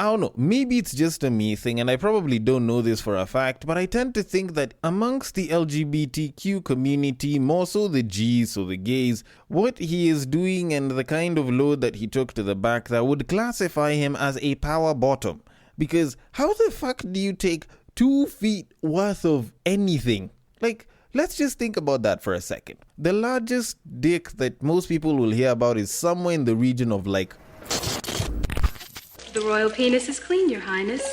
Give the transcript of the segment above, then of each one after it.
I don't know, maybe it's just a me thing, and I probably don't know this for a fact, but I tend to think that amongst the LGBTQ community, more so the G's, so the gays, what he is doing and the kind of load that he took to the back, that would classify him as a power bottom. Because how the fuck do you take 2 feet worth of anything? Like, let's just think about that for a second. The largest dick that most people will hear about is somewhere in the region of like... The royal penis is clean, Your Highness.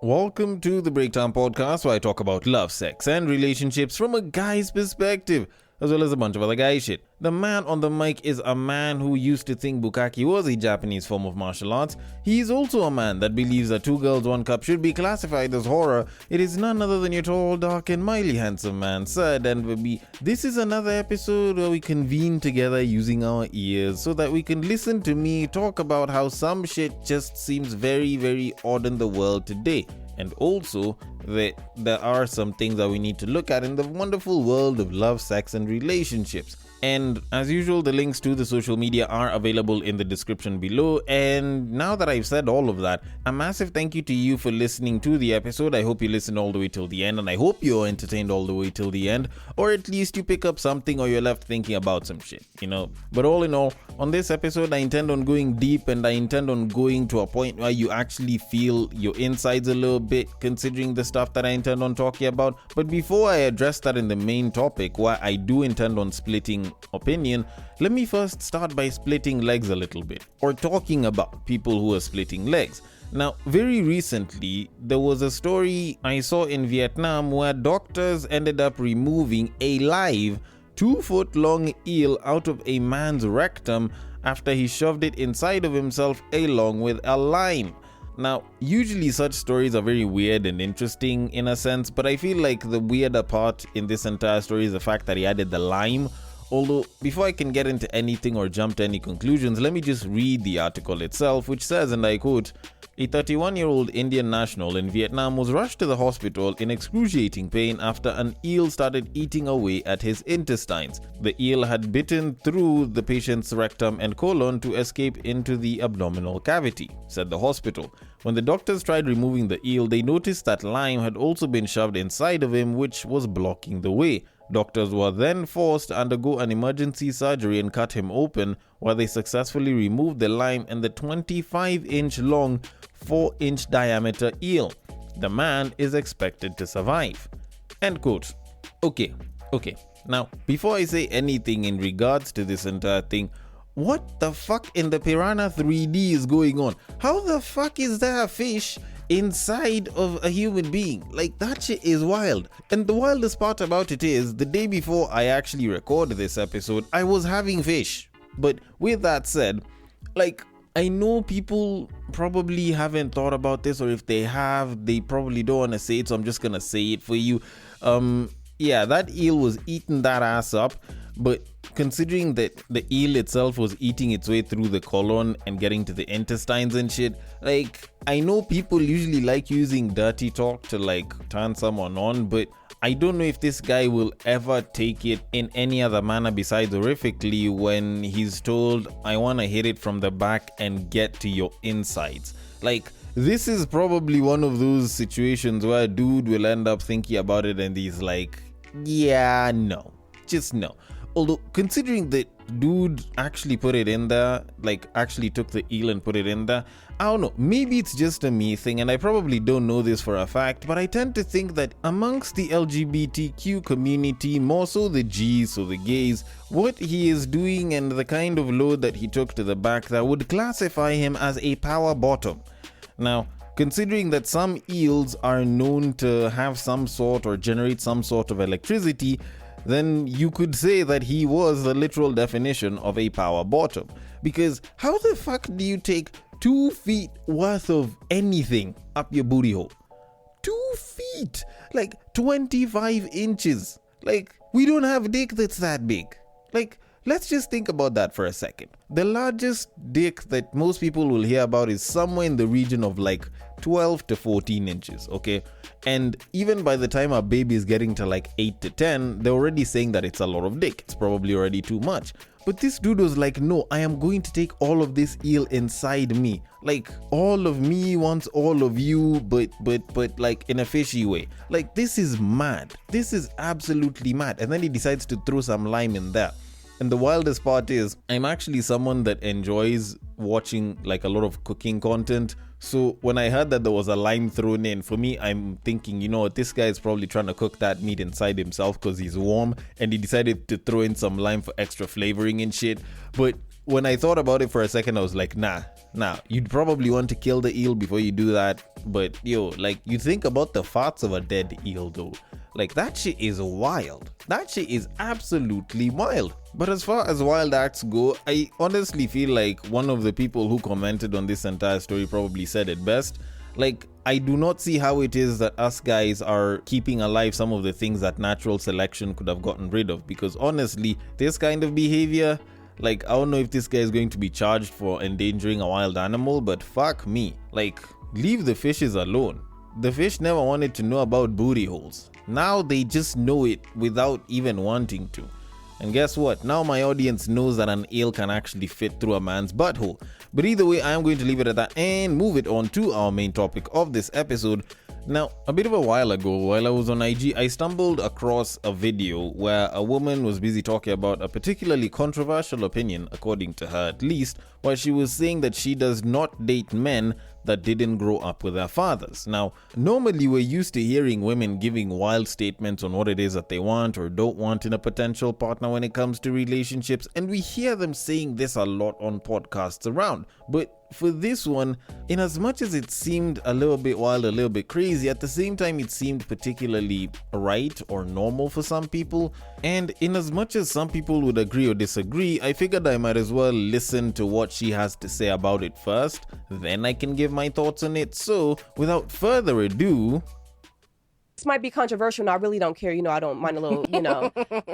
Welcome to the Breakdown Podcast, where I talk about love, sex, and relationships from a guy's perspective, as well as a bunch of other guy shit. The man on the mic is a man who used to think bukkake was a Japanese form of martial arts. He is also a man that believes that 2 girls, 1 cup should be classified as horror. It is none other than your tall, dark, and mildly handsome man, Sir Denver B. This is another episode where we convene together using our ears so that we can listen to me talk about how some shit just seems very, very odd in the world today. And also that there are some things that we need to look at in the wonderful world of love, sex, and relationships. And as usual, the links to the social media are available in the description below. And now that I've said all of that, a massive thank you to you for listening to the episode. I hope you listened all the way till the end, and I hope you're entertained all the way till the end, or at least you pick up something or you're left thinking about some shit, you know. But all in all, on this episode, I intend on going deep, and I intend on going to a point where you actually feel your insides a little bit, considering the stuff that I intend on talking about. But before I address that in the main topic, where I do intend on splitting opinion, let me first start by splitting legs a little bit, or talking about people who are splitting legs. Now, very recently, there was a story I saw in Vietnam where doctors ended up removing a live 2-foot-long eel out of a man's rectum after he shoved it inside of himself along with a lime. Now, usually such stories are very weird and interesting in a sense, but I feel like the weirder part in this entire story is the fact that he added the lime. Although, before I can get into anything or jump to any conclusions, let me just read the article itself, which says, and I quote, "A 31-year-old Indian national in Vietnam was rushed to the hospital in excruciating pain after an eel started eating away at his intestines. The eel had bitten through the patient's rectum and colon to escape into the abdominal cavity," said the hospital. When the doctors tried removing the eel, they noticed that lime had also been shoved inside of him, which was blocking the way. Doctors were then forced to undergo an emergency surgery and cut him open, where they successfully removed the lime and the 25-inch long, 4-inch diameter eel. The man is expected to survive. End quote. Okay. Now, before I say anything in regards to this entire thing, what the fuck in the Piranha 3D is going on? How the fuck is there a fish inside of a human being? Like, that shit is wild. And the wildest part about it is, the day before I actually recorded this episode, I was having fish. But with that said, like, I know people probably haven't thought about this, or if they have, they probably don't want to say it, so I'm just gonna say it for you. Yeah, that eel was eating that ass up, but considering that the eel itself was eating its way through the colon and getting to the intestines and shit, like, I know people usually like using dirty talk to like turn someone on, but I don't know if this guy will ever take it in any other manner besides horrifically when he's told, "I want to hit it from the back and get to your insides." Like, this is probably one of those situations where a dude will end up thinking about it and he's like, yeah, no, just no. Although, considering that dude actually put it in there, like actually took the eel and put it in there, I don't know, maybe it's just a me thing, and I probably don't know this for a fact, but I tend to think that amongst the LGBTQ community, more so the G's, so the gays, what he is doing and the kind of load that he took to the back, that would classify him as a power bottom. Now, considering that some eels are known to have some sort or generate some sort of electricity, then you could say that he was the literal definition of a power bottom. Because how the fuck do you take 2 feet worth of anything up your booty hole? 2 feet! Like 25 inches. Like, we don't have dick that's that big. Like, let's just think about that for a second. The largest dick that most people will hear about is somewhere in the region of like 12 to 14 inches, okay? And even by the time a baby is getting to like 8 to 10, they're already saying that it's a lot of dick. It's probably already too much. But this dude was like, no, I am going to take all of this eel inside me. Like, all of me wants all of you, but like in a fishy way. Like, this is mad. This is absolutely mad. And then he decides to throw some lime in there. And the wildest part is, I'm actually someone that enjoys watching like a lot of cooking content. So when I heard that there was a lime thrown in, for me, I'm thinking, you know what, this guy is probably trying to cook that meat inside himself because he's warm, and he decided to throw in some lime for extra flavoring and shit. But when I thought about it for a second, I was like, nah, you'd probably want to kill the eel before you do that. But yo, like, you think about the farts of a dead eel though. Like, that shit is wild. That shit is absolutely wild. But as far as wild acts go, I honestly feel like one of the people who commented on this entire story probably said it best. Like, I do not see how it is that us guys are keeping alive some of the things that natural selection could have gotten rid of. Because honestly, this kind of behavior, like, I don't know if this guy is going to be charged for endangering a wild animal, but fuck me. Like, leave the fishes alone. The fish never wanted to know about booty holes. Now they just know it without even wanting to. And guess what? Now my audience knows that an eel can actually fit through a man's butthole. But either way, I am going to leave it at that and move it on to our main topic of this episode. Now, a bit of a while ago, while I was on IG, I stumbled across a video where a woman was busy talking about a particularly controversial opinion, according to her at least, where she was saying that she does not date men that didn't grow up with their fathers. Now, normally we're used to hearing women giving wild statements on what it is that they want or don't want in a potential partner when it comes to relationships, and we hear them saying this a lot on podcasts around. But for this one, in as much as it seemed a little bit wild, a little bit crazy, at the same time it seemed particularly right or normal for some people. And in as much as some people would agree or disagree, I figured I might as well listen to what she has to say about it first, then I can give my thoughts on it. So without further ado, this might be controversial, and I really don't care. I don't mind a little,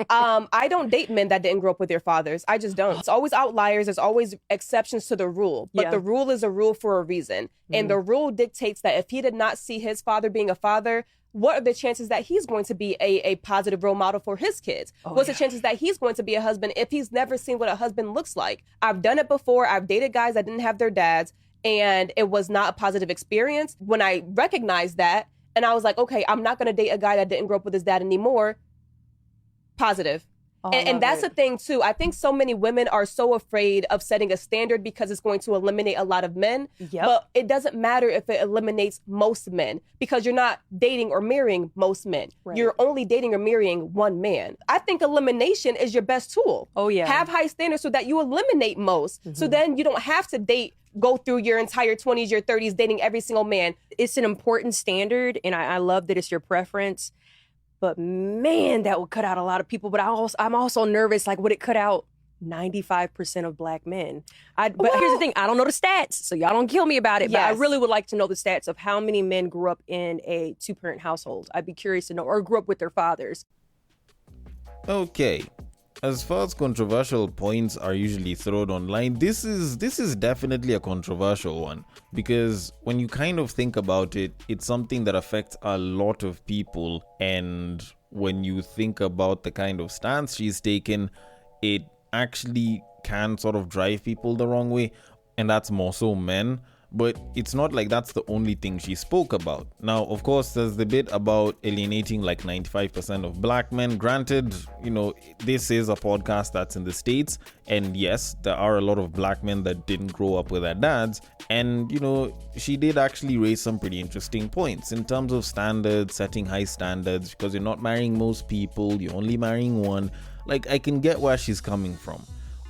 I don't date men that didn't grow up with their fathers. I just don't. It's always outliers. There's always exceptions to the rule. But the rule is a rule for a reason. And the rule dictates that if he did not see his father being a father, what are the chances that he's going to be a positive role model for his kids? What's the chances that he's going to be a husband if he's never seen what a husband looks like? I've done it before. I've dated guys that didn't have their dads, and it was not a positive experience. When I recognized that, and I was like, okay, I'm not going to date a guy that didn't grow up with his dad anymore. Positive. And that's the thing, too. I think so many women are so afraid of setting a standard because it's going to eliminate a lot of men. But it doesn't matter if it eliminates most men, because you're not dating or marrying most men. You're only dating or marrying one man. I think elimination is your best tool. Have high standards so that you eliminate most. So then you don't have to go through your entire 20s, your 30s, dating every single man. It's an important standard, and I love that it's your preference. But man, that would cut out a lot of people. But I'm also nervous, like, would it cut out 95% of black men? But here's the thing, I don't know the stats, so y'all don't kill me about it. But I really would like to know the stats of how many men grew up in a two-parent household. I'd be curious to know, or grew up with their fathers. Okay. As far as controversial points are usually thrown online, this is definitely a controversial one, because when you kind of think about it, it's something that affects a lot of people, and when you think about the kind of stance she's taken, it actually can sort of drive people the wrong way, and that's more so men. But it's not like that's the only thing she spoke about. Now, of course, there's the bit about alienating like 95% of black men. Granted, this is a podcast that's in the States. And yes, there are a lot of black men that didn't grow up with their dads. And, she did actually raise some pretty interesting points in terms of standards, setting high standards, because you're not marrying most people, you're only marrying one. Like, I can get where she's coming from.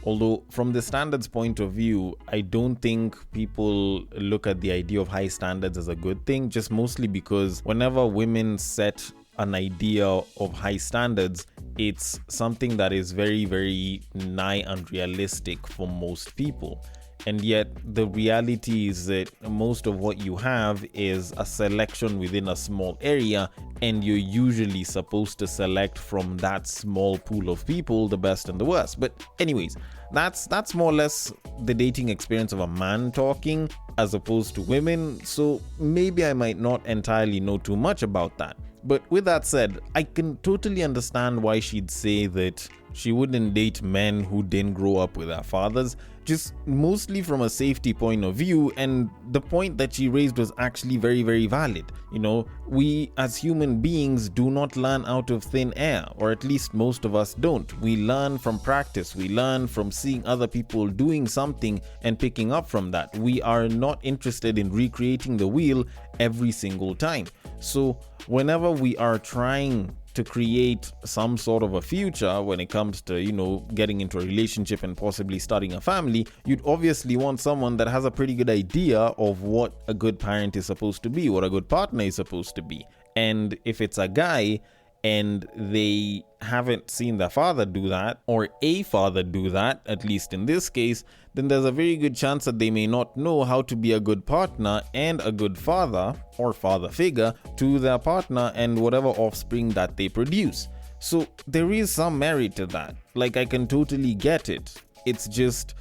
Although from the standards point of view, I don't think people look at the idea of high standards as a good thing, just mostly because whenever women set an idea of high standards, it's something that is very, very nigh unrealistic for most people. And yet the reality is that most of what you have is a selection within a small area, and you're usually supposed to select from that small pool of people the best and the worst. But anyways, that's more or less the dating experience of a man talking as opposed to women, so maybe I might not entirely know too much about that. But with that said, I can totally understand why she'd say that she wouldn't date men who didn't grow up with their fathers, just mostly from a safety point of view, and the point that she raised was actually very, very valid. We as human beings do not learn out of thin air, or at least most of us don't. We learn from practice, we learn from seeing other people doing something and picking up from that. We are not interested in recreating the wheel every single time. So whenever we are trying to create some sort of a future when it comes to, getting into a relationship and possibly starting a family, you'd obviously want someone that has a pretty good idea of what a good parent is supposed to be, what a good partner is supposed to be. And if it's a guy and they haven't seen their father do that, or a father do that, at least in this case, then there's a very good chance that they may not know how to be a good partner and a good father or father figure to their partner and whatever offspring that they produce. So there is some merit to that. Like, I can totally get it. It's just,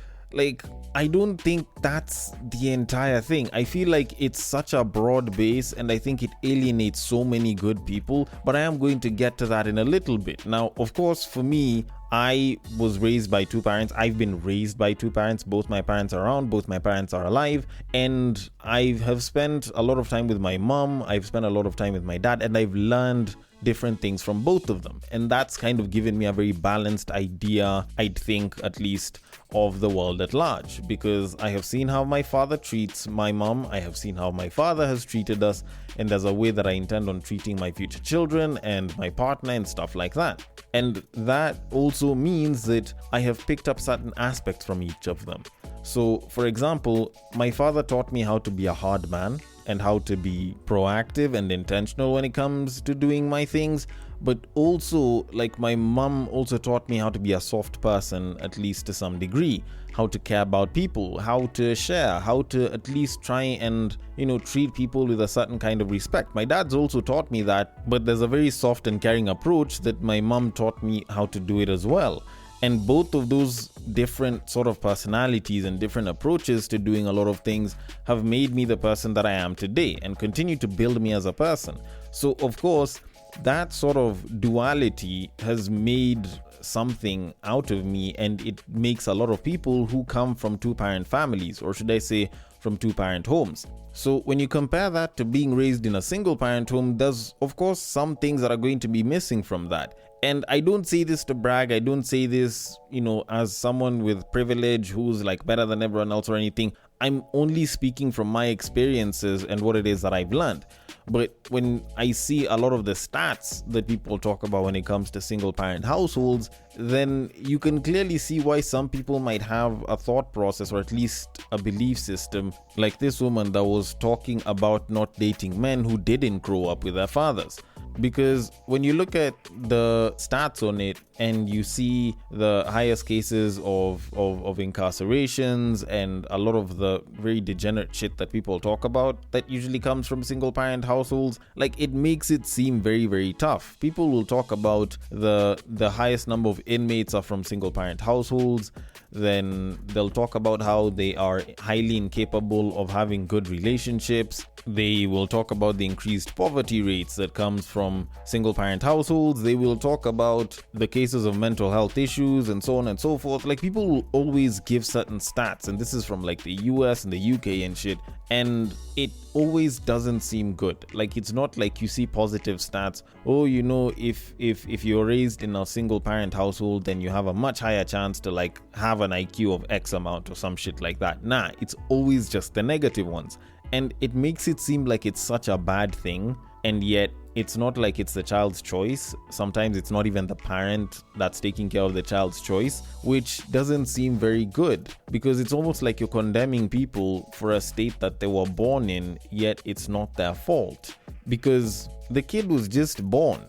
I don't think that's the entire thing. I feel like it's such a broad base, and I think it alienates so many good people, but I am going to get to that in a little bit. Now, of course, for me, I was raised by two parents. I've been raised by two parents. Both my parents are around, both my parents are alive, and I have spent a lot of time with my mom. I've spent a lot of time with my dad, and I've learned different things from both of them. And that's kind of given me a very balanced idea, I'd think, at least, of the world at large, because I have seen how my father treats my mom, I have seen how my father has treated us, and there's a way that I intend on treating my future children and my partner and stuff like that. And that also means that I have picked up certain aspects from each of them. So, for example, my father taught me how to be a hard man and how to be proactive and intentional when it comes to doing my things. But also, my mom also taught me how to be a soft person, at least to some degree, how to care about people, how to share, how to at least try and, treat people with a certain kind of respect. My dad's also taught me that, but there's a very soft and caring approach that my mom taught me how to do it as well. And both of those different sort of personalities and different approaches to doing a lot of things have made me the person that I am today and continue to build me as a person. So, of course, that sort of duality has made something out of me, and it makes a lot of people who come from two-parent families, or should I say from two-parent homes. So when you compare that to being raised in a single-parent home, there's of course some things that are going to be missing from that. And I don't say this to brag, I don't say this, as someone with privilege who's better than everyone else or anything. I'm only speaking from my experiences and what it is that I've learned. But when I see a lot of the stats that people talk about when it comes to single parent households, then you can clearly see why some people might have a thought process, or at least a belief system, like this woman that was talking about not dating men who didn't grow up with their fathers. Because when you look at the stats on it and you see the highest cases of incarcerations and a lot of the very degenerate shit that people talk about that usually comes from single parent households, it makes it seem very, very tough. People will talk about the highest number of inmates are from single parent households. Then they'll talk about how they are highly incapable of having good relationships. They will talk about the increased poverty rates that comes from single parent households. They will talk about the cases of mental health issues and so on and so forth. People will always give certain stats, and this is from the US and the UK and shit, and it always doesn't seem good. It's not you see positive stats. Oh, if you're raised in a single parent household, then you have a much higher chance to have an IQ of X amount or some shit like that. Nah, it's always just the negative ones. And it makes it seem like it's such a bad thing, and yet it's not it's the child's choice. Sometimes it's not even the parent that's taking care of the child's choice, which doesn't seem very good, because it's almost like you're condemning people for a state that they were born in, yet it's not their fault, because the kid was just born.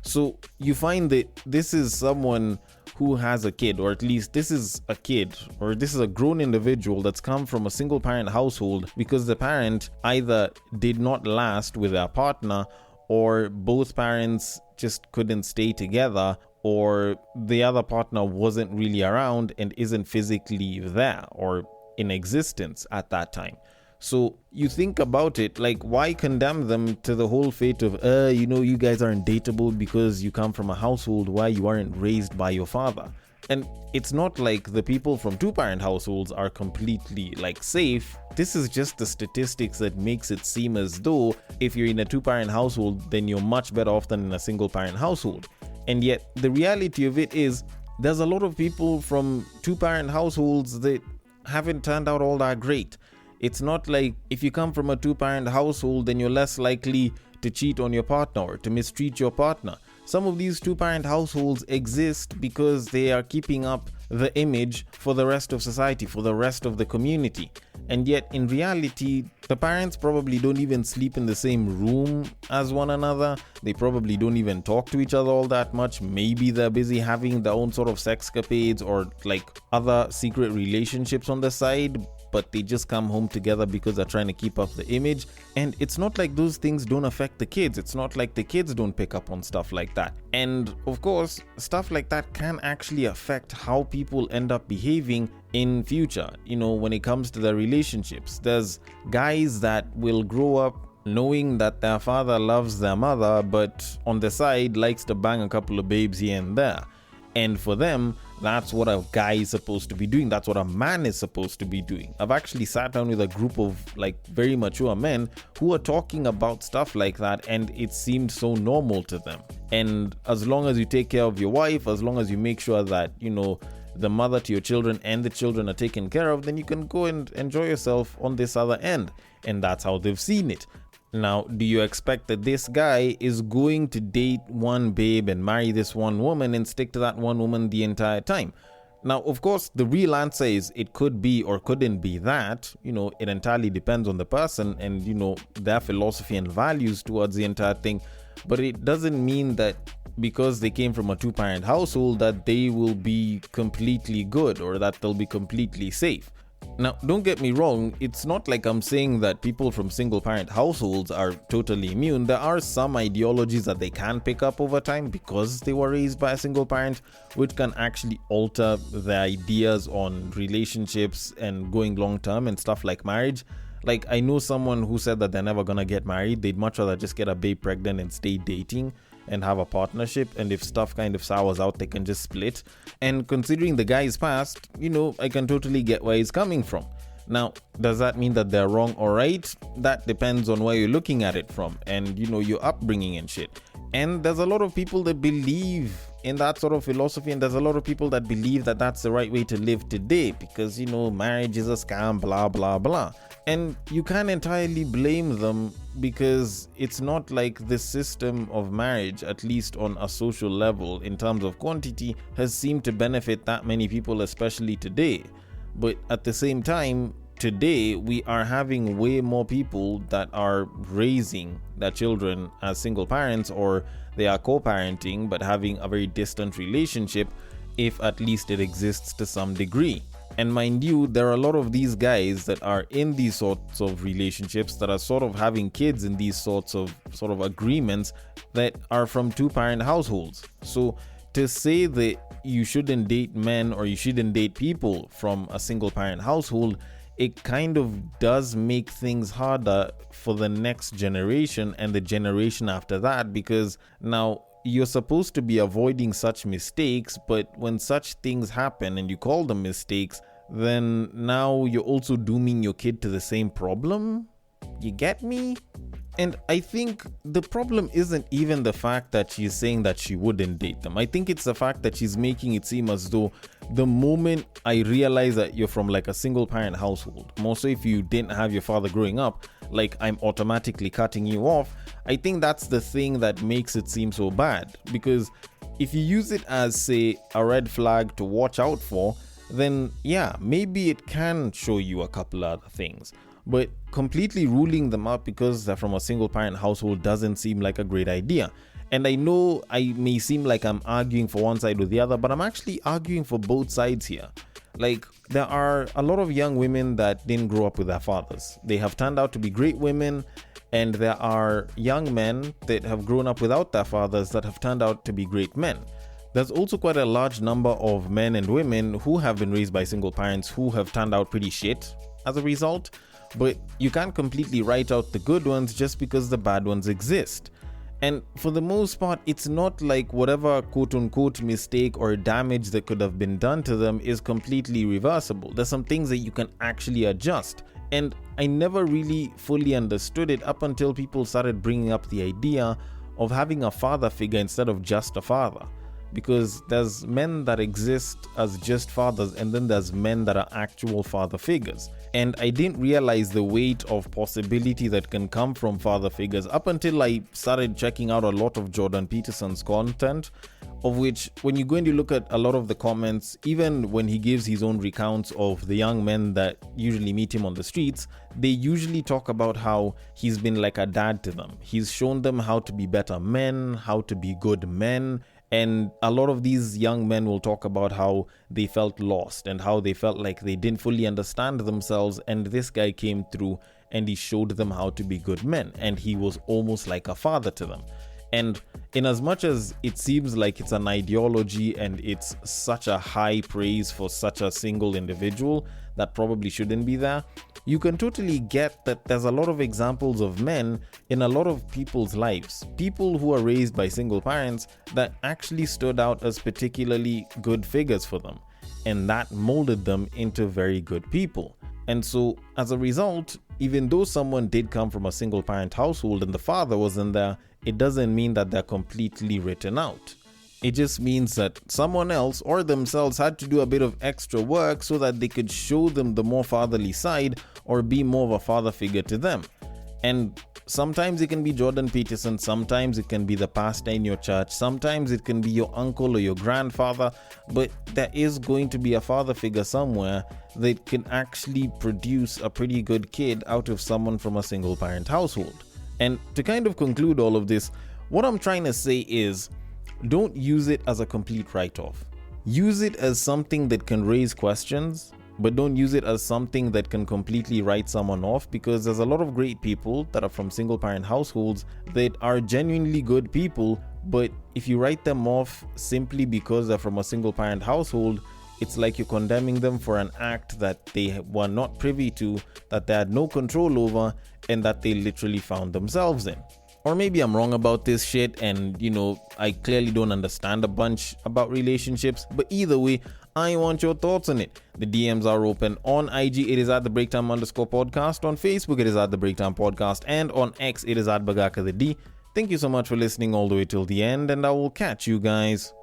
So you find that this is someone who has a kid, or at least this is a kid, or this is a grown individual that's come from a single parent household because the parent either did not last with their partner, or both parents just couldn't stay together, or the other partner wasn't really around and isn't physically there or in existence at that time. So you think about it, like, why condemn them to the whole fate of, you guys aren't dateable because you come from a household where you aren't raised by your father. And it's not like the people from two-parent households are completely like safe. This is just the statistics that makes it seem as though if you're in a two-parent household, then you're much better off than in a single-parent household. And yet the reality of it is there's a lot of people from two-parent households that haven't turned out all that great. It's not like if you come from a two-parent household, then you're less likely to cheat on your partner or to mistreat your partner. Some of these two-parent households exist because they are keeping up the image for the rest of society, for the rest of the community. And yet, in reality, the parents probably don't even sleep in the same room as one another. They probably don't even talk to each other all that much. Maybe they're busy having their own sort of sexcapades or like other secret relationships on the side, but they just come home together because they're trying to keep up the image. And it's not like those things don't affect the kids. It's not like the kids don't pick up on stuff like that. And of course, stuff like that can actually affect how people end up behaving in future, when it comes to their relationships. There's guys that will grow up knowing that their father loves their mother, but on the side likes to bang a couple of babes here and there. And for them, that's what a guy is supposed to be doing. That's what a man is supposed to be doing. I've actually sat down with a group of very mature men who are talking about stuff like that, and it seemed so normal to them. And as long as you take care of your wife, as long as you make sure that, the mother to your children and the children are taken care of, then you can go and enjoy yourself on this other end. And that's how they've seen it. Now, do you expect that this guy is going to date one babe and marry this one woman and stick to that one woman the entire time? Now, of course, the real answer is it could be or couldn't be that. It entirely depends on the person and, their philosophy and values towards the entire thing. But it doesn't mean that because they came from a two-parent household that they will be completely good or that they'll be completely safe. Now, don't get me wrong, it's not like I'm saying that people from single-parent households are totally immune. There are some ideologies that they can pick up over time because they were raised by a single parent, which can actually alter their ideas on relationships and going long-term and stuff like marriage. Like, I know someone who said that they're never gonna get married. They'd much rather just get a babe pregnant and stay dating and have a partnership, and if stuff kind of sours out, they can just split. And considering the guy's past, I can totally get where he's coming from. Now, does that mean that they're wrong or right? That depends on where you're looking at it from and, your upbringing and shit. And there's a lot of people that believe in that sort of philosophy, and there's a lot of people that believe that that's the right way to live today because, marriage is a scam, blah, blah, blah. And you can't entirely blame them because it's not like the system of marriage, at least on a social level, in terms of quantity, has seemed to benefit that many people, especially today. But at the same time, today we are having way more people that are raising their children as single parents, or they are co-parenting but having a very distant relationship, if at least it exists to some degree. And mind you, there are a lot of these guys that are in these sorts of relationships that are sort of having kids in these sorts of agreements that are from two-parent households. So to say that you shouldn't date men or you shouldn't date people from a single-parent household, it kind of does make things harder for the next generation and the generation after that, because now you're supposed to be avoiding such mistakes, but when such things happen and you call them mistakes, then now you're also dooming your kid to the same problem. You get me? And I think the problem isn't even the fact that she's saying that she wouldn't date them. I think it's the fact that she's making it seem as though the moment I realize that you're from a single parent household, more so if you didn't have your father growing up, I'm automatically cutting you off. I think that's the thing that makes it seem so bad, because if you use it as, say, a red flag to watch out for, then yeah, maybe it can show you a couple other things. But completely ruling them out because they're from a single parent household doesn't seem like a great idea. And I know I may seem like I'm arguing for one side or the other, but I'm actually arguing for both sides here. There are a lot of young women that didn't grow up with their fathers. They have turned out to be great women, and there are young men that have grown up without their fathers that have turned out to be great men. There's also quite a large number of men and women who have been raised by single parents who have turned out pretty shit as a result. but you can't completely write out the good ones just because the bad ones exist. And for the most part, it's not like whatever quote-unquote mistake or damage that could have been done to them is completely reversible. There's some things that you can actually adjust. And I never really fully understood it up until people started bringing up the idea of having a father figure instead of just a father. Because there's men that exist as just fathers, and then there's men that are actual father figures. And I didn't realize the weight of possibility that can come from father figures up until I started checking out a lot of Jordan Peterson's content, of which when you go and you look at a lot of the comments, even when he gives his own recounts of the young men that usually meet him on the streets, they usually talk about how he's been like a dad to them. He's shown them how to be better men, how to be good men. And a lot of these young men will talk about how they felt lost and how they felt like they didn't fully understand themselves. And this guy came through and he showed them how to be good men. And he was almost like a father to them. And in as much as it seems like it's an ideology and it's such a high praise for such a single individual that probably shouldn't be there, you can totally get that there's a lot of examples of men in a lot of people's lives, people who are raised by single parents that actually stood out as particularly good figures for them, and that molded them into very good people. And so as a result, even though someone did come from a single parent household and the father wasn't there, it doesn't mean that they're completely written out. It just means that someone else or themselves had to do a bit of extra work so that they could show them the more fatherly side or be more of a father figure to them. And sometimes it can be Jordan Peterson, sometimes it can be the pastor in your church, sometimes it can be your uncle or your grandfather, but there is going to be a father figure somewhere that can actually produce a pretty good kid out of someone from a single parent household. And to kind of conclude all of this, what I'm trying to say is, don't use it as a complete write-off. Use it as something that can raise questions, but don't use it as something that can completely write someone off, because there's a lot of great people that are from single parent households that are genuinely good people, but if you write them off simply because they're from a single parent household, it's like you're condemning them for an act that they were not privy to, that they had no control over, and that they literally found themselves in. Or maybe I'm wrong about this shit and, I clearly don't understand a bunch about relationships, but either way, I want your thoughts on it. The DMs are open. On IG, it is at the Breaktime_podcast. On Facebook, it is at the Breaktime Podcast. And on X, it is at Bagaka the D. Thank you so much for listening all the way till the end, and I will catch you guys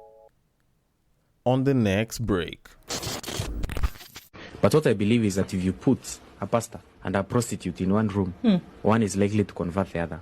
on the next break. But what I believe is that if you put a pastor and a prostitute in one room, one is likely to convert the other.